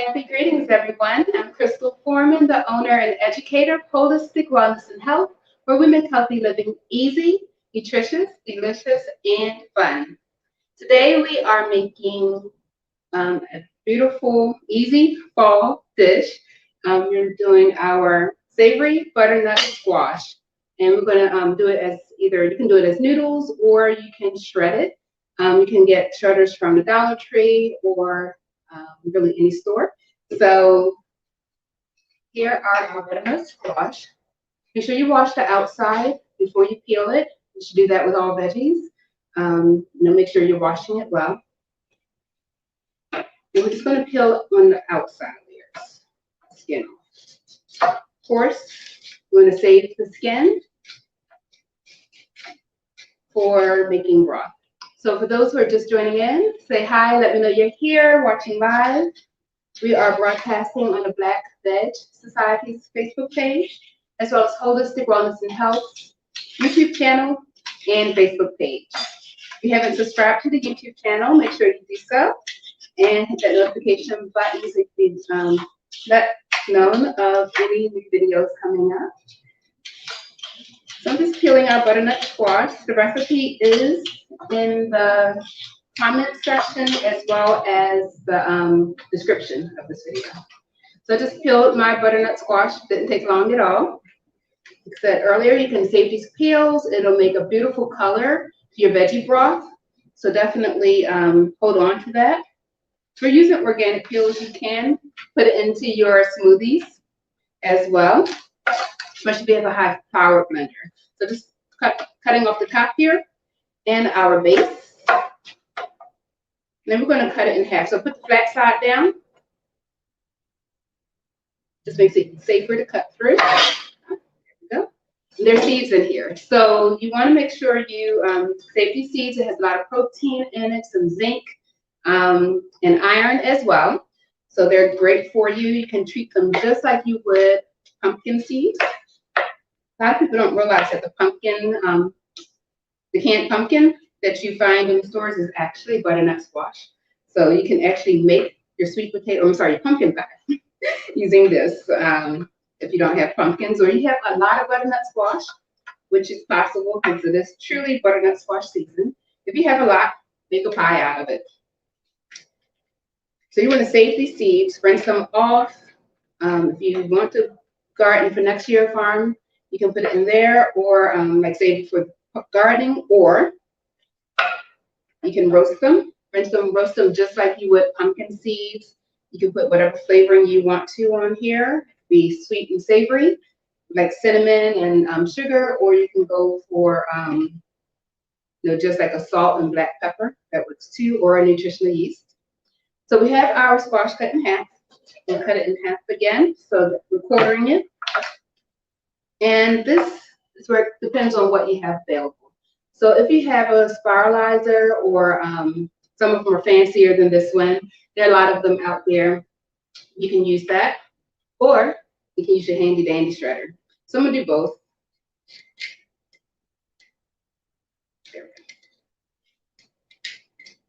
Happy greetings, everyone. I'm Crystal Forman, the owner and educator of Holistic Wellness and Health, where we make healthy living easy, nutritious, delicious, and fun. Today, we are making a beautiful, easy fall dish. We're doing our savory butternut squash, and we're going to do it as either you can do it as noodles or you can shred it. You can get shredders from the Dollar Tree or really any store. So here are our butternut squash. Make sure you wash the outside before you peel it. You should do that with all veggies. Make sure you're washing it well. And we're just going to peel on the outside layers, skin off. Of course, we're going to save the skin for making broth. So for those who are just joining in, say hi, let me know you're here watching live. We are broadcasting on the Black Veg Society's Facebook page, as well as Holistic Wellness and Health YouTube channel and Facebook page. If you haven't subscribed to the YouTube channel, make sure you do so and hit that notification button so you can let known of any new videos coming up. So I'm just peeling our butternut squash. The recipe is in the comment section as well as the description of this video. So I just peeled my butternut squash. Didn't take long at all. Like I said earlier, you can save these peels. It'll make a beautiful color to your veggie broth. So definitely hold on to that. If you're using organic peels, you can put it into your smoothies as well, especially if you have a high power blender. So just cutting off the top here and our base. Then we're going to cut it in half. So put the flat side down. Just makes it safer to cut through. There we go. And there's seeds in here. So you want to make sure you save these seeds. It has a lot of protein in it, some zinc, and iron as well. So they're great for you. You can treat them just like you would pumpkin seeds. A lot of people don't realize that the pumpkin, the canned pumpkin that you find in the stores is actually butternut squash. So you can actually make your your pumpkin pie using this if you don't have pumpkins or you have a lot of butternut squash, which is possible because it is truly butternut squash season. If you have a lot, make a pie out of it. So you want to save these seeds, rinse them off. If you want to garden for next year farm, you can put it in there or save it for gardening, or you can roast them, rinse them, roast them just like you would pumpkin seeds. You can put whatever flavoring you want to on here, be sweet and savory, like cinnamon and sugar, or you can go for just like a salt and black pepper. That works too, or a nutritional yeast. So we have our squash cut in half. We'll cut it in half again, so that we're quartering it. And this is where it depends on what you have available. So if you have a spiralizer or some of them are fancier than this one, there are a lot of them out there. You can use that, or you can use your handy dandy shredder. So I'm gonna do both. There we go.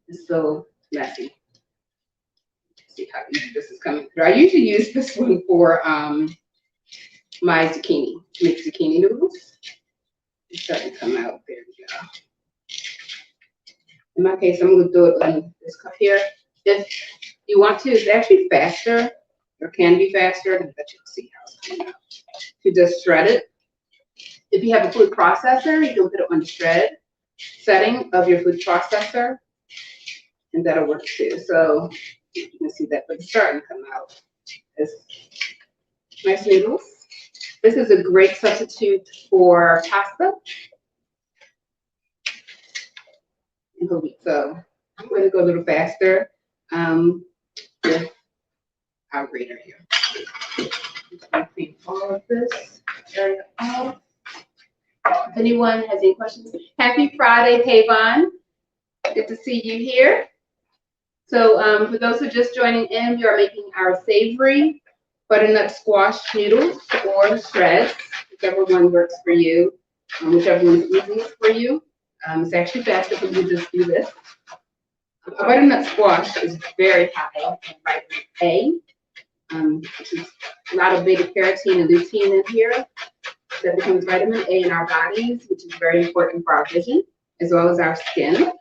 It's so messy. See how easy this is coming through. I usually use this one for my zucchini, make zucchini noodles. It's starting to come out. There we go. In my case, I'm going to do it in this cup here. If you want to, it's actually faster, or can be faster. I bet you'll see how it's coming out. To just shred it. If you have a food processor, you can put it on the shred setting of your food processor, and that'll work too. So you can see that, but it's starting to come out. It's nice noodles. This is a great substitute for pasta and whole wheat. So I'm going to go a little faster with our grater here. I'm going to clean all of this area off. If anyone has any questions, happy Friday, Pavon. Good to see you here. So for those who are just joining in, we are making our savory butternut squash noodles or shreds, whichever one works for you, whichever one is easiest for you. It's actually faster if you just do this. A butternut squash is very high in vitamin A, which is a lot of beta carotene and lutein in here. That becomes vitamin A in our bodies, which is very important for our vision, as well as our skin.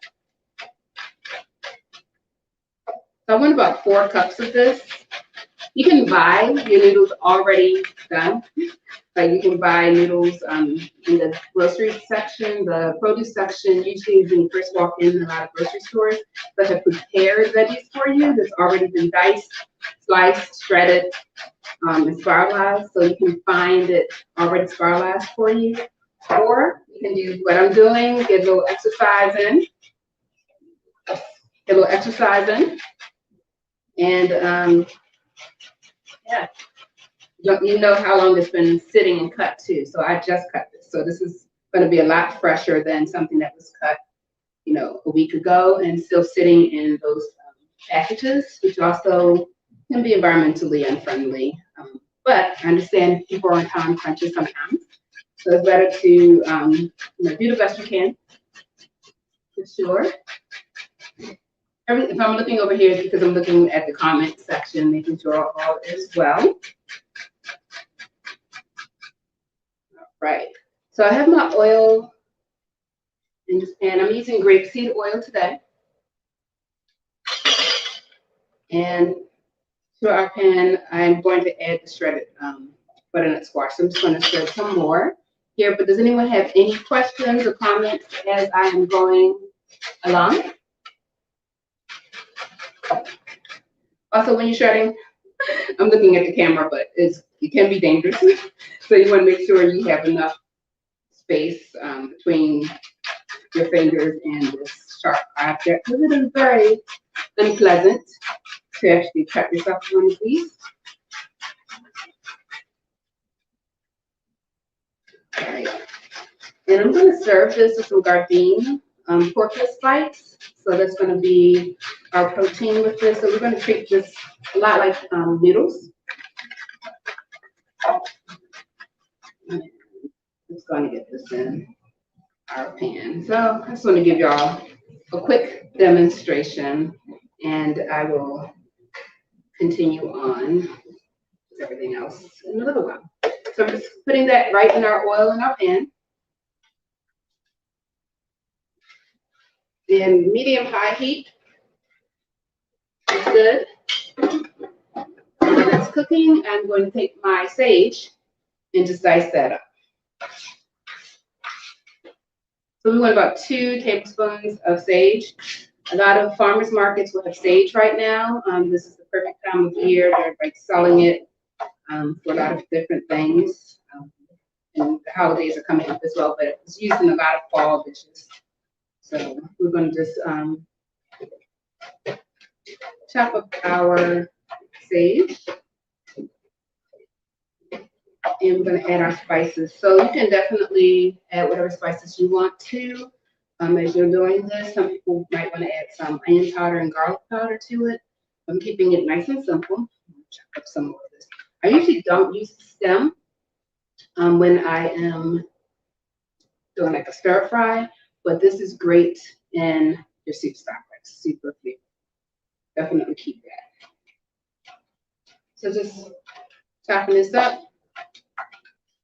So I want about 4 cups of this. You can buy your noodles already done. Like you can buy noodles in the grocery section, the produce section. Usually when you first walk in a lot of grocery stores, they have prepared veggies for you that's already been diced, sliced, shredded, and spiralized. So you can find it already spiralized for you. Or you can do what I'm doing, get a little exercise in. Get a little exercise in. And yeah. You know how long it's been sitting and cut too. So I just cut this. So this is going to be a lot fresher than something that was cut, you know, a week ago and still sitting in those packages, which also can be environmentally unfriendly. But I understand people are on time crunches sometimes. So it's better to you know, do the best you can, for sure. If I'm looking over here, it's because I'm looking at the comment section, making sure all is well. Right. So I have my oil in this pan. I'm using grapeseed oil today. And to our pan, I'm going to add the shredded butternut squash. So I'm just going to shred some more here. But does anyone have any questions or comments as I am going along? Also, when you're shredding, I'm looking at the camera, but it can be dangerous. So you want to make sure you have enough space between your fingers and this sharp object, because it is very unpleasant to actually cut yourself one of these. All right. And I'm going to serve this with some Gardein pork bites. So that's going to be our protein with this. So we're going to treat this a lot like noodles. I'm just going to get this in our pan. So I just want to give y'all a quick demonstration, and I will continue on with everything else in a little while. So I'm just putting that right in our oil in our pan. In medium-high heat is good. And when it's cooking, I'm going to take my sage and just dice that up. So we want about 2 tablespoons of sage. A lot of farmers markets will have sage right now. This is the perfect time of year. They're like selling it for a lot of different things. And the holidays are coming up as well, but it's used in a lot of fall dishes. So we're going to just chop up our sage. And we're going to add our spices. So you can definitely add whatever spices you want to as you're doing this. Some people might want to add some onion powder and garlic powder to it. I'm keeping it nice and simple. Chop up some more of this. I usually don't use the stem when I am doing like a stir fry, but this is great in your soup stock. It's super flavorful. Definitely keep that. So just chopping this up.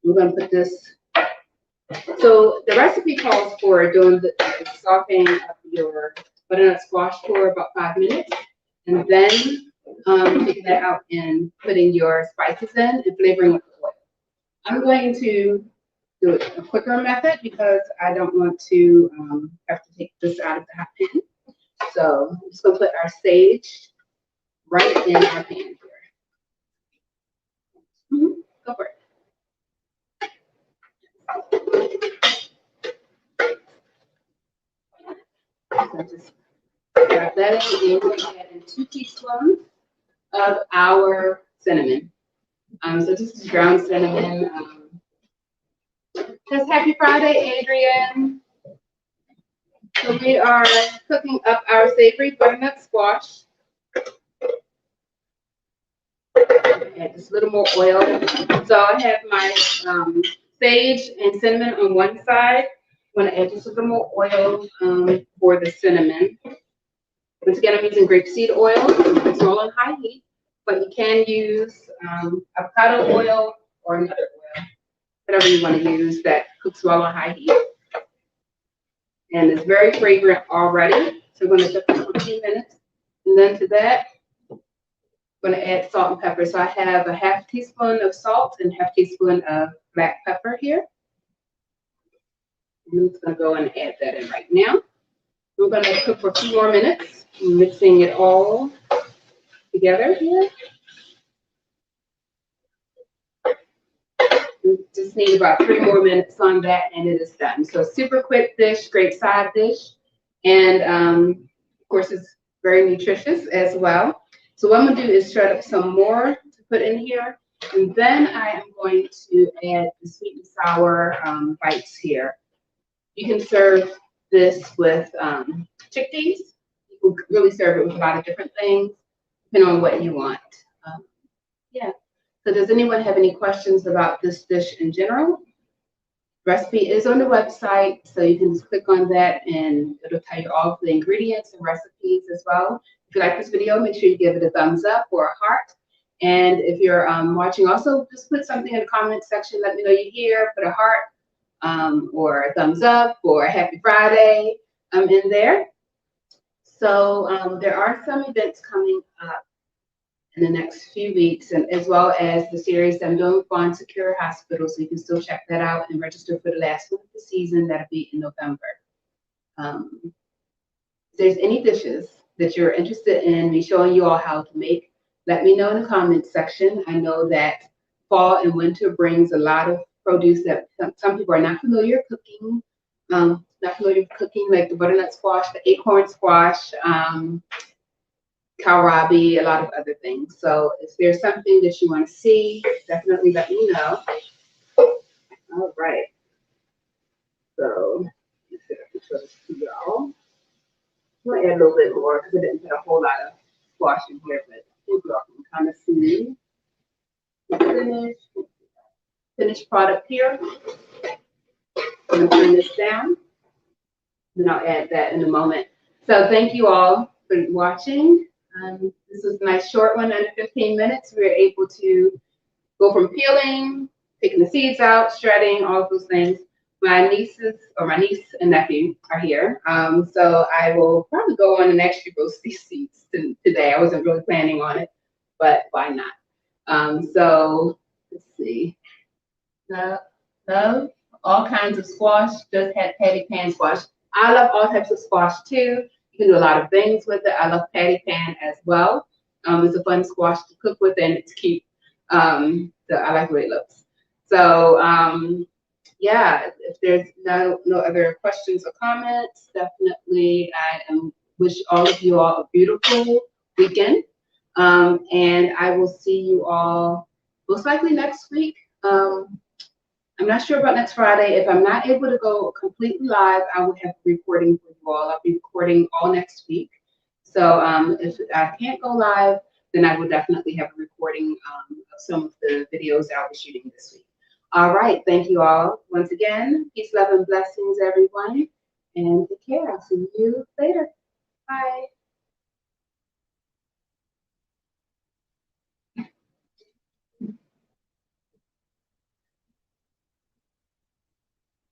We're going to put this. So the recipe calls for doing the sauteing of your butternut squash for about 5 minutes, and then taking that out and putting your spices in and flavoring with the oil. I'm going to do it a quicker method because I don't want to have to take this out of the hot pan. So I'm just going to put our sage right in our pan here. Go for it. So just grab that in, and we're going to add in 2 teaspoons of our cinnamon. So this is ground cinnamon. Just happy Friday, Adrian. So we are cooking up our savory butternut squash. Add just a little more oil. So I have my sage and cinnamon on one side. I'm going to add just a little more oil for the cinnamon. Once again, I'm using grapeseed oil. It's all on high heat. but you can use avocado oil or another oil, whatever you want to use that cooks well on high heat. And it's very fragrant already. So we're going to cook this for a few minutes. And then to that, I'm going to add salt and pepper. So I have a half teaspoon of salt and half teaspoon of black pepper here. I'm just going to go and add that in right now. We're going to cook for a few more minutes, mixing it all together here. We just need about 3 more minutes on that, and it is done. So super quick dish, great side dish, and of course it's very nutritious as well. So what I'm going to do is shred up some more to put in here, and then I am going to add the sweet and sour bites here. You can serve this with chickpeas. You can really serve it with a lot of different things, depending on what you want. Yeah. So does anyone have any questions about this dish in general? Recipe is on the website, so you can just click on that and it'll tell you all of the ingredients and recipes as well. If you like this video, make sure you give it a thumbs up or a heart. And if you're watching also, just put something in the comment section. Let me know you're here. Put a heart or a thumbs up or a happy Friday in there. So there are some events coming up in the next few weeks, and as well as the series that I'm doing with Bond Secure Hospital, so you can still check that out and register for the last one of the season. That'll be in November. If there's any dishes that you're interested in me showing you all how to make, let me know in the comments section. I know that fall and winter brings a lot of produce that some people are not familiar cooking, like the butternut squash, the acorn squash, kohlrabi, a lot of other things. So if there's something that you want to see, definitely let me know. All right. So let's see if I can show this to y'all. I'm going to add a little bit more because I didn't put a whole lot of squash in here, but I think y'all can kind of see the finished product here. I'm going to turn this down. Then I'll add that in a moment. So thank you all for watching. This was a nice short one, under 15 minutes. We were able to go from peeling, taking the seeds out, shredding, all of those things. My niece and nephew are here. So I will probably go on and actually roast these seeds today. I wasn't really planning on it, but why not? So let's see. Love all kinds of squash. Just had patty pan squash. I love all types of squash too. You can do a lot of things with it. I love patty pan as well. It's a fun squash to cook with, and it's cute. I like the way it looks. So yeah, if there's no other questions or comments, definitely wish all of you all a beautiful weekend. And I will see you all most likely next week. I'm not sure about next Friday. If I'm not able to go completely live, I will have recording for you all. I'll be recording all next week. So if I can't go live, then I will definitely have a recording of some of the videos I'll be shooting this week. All right. Thank you all once again. Peace, love, and blessings, everyone. And take care. I'll see you